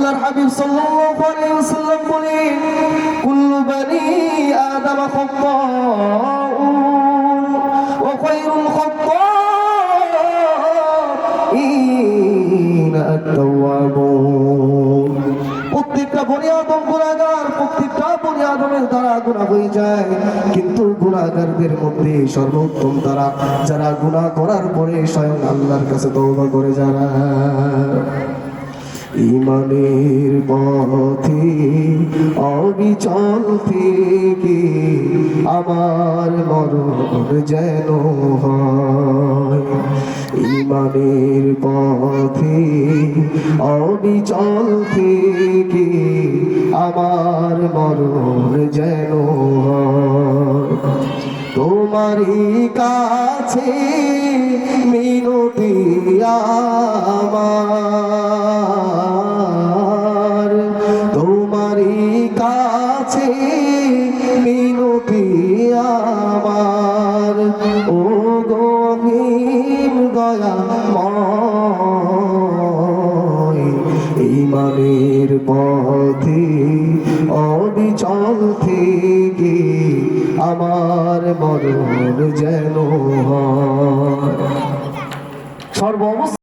আল্লাহর হাবিব সাল্লাল্লাহু আলাইহি ওয়াসাল্লাম বলেন, কুল্লু বানি আদম খাত্তাউন ওয়া খায়রুল খাত্তাইন আত-তাওয়াবুন। প্রত্যেকটা বনি আদম গুনাহগার, প্রত্যেকটা বনি আদমের দ্বারা গুনাহ হয়ে যায়, কিন্তু গুনাহগারদের মধ্যে সর্বোত্তম তারা যারা গুনাহ করার পরে স্বয়ং আল্লাহর কাছে তওবা করে যারা। ঈমানের পথে অবিচল থেকে আমার মরণ যেন হয়। ঈমানের পথে অবিচল থেকে আমার মরণ যেন হয়। তোমারই কাছে মিনতি আমার, তোমারই কাছে মিনতি আমার, ও গহীন দয়াময়। ঈমানের পথে অবিচল থেকে আমার মরণ যেন হয়। সর্ব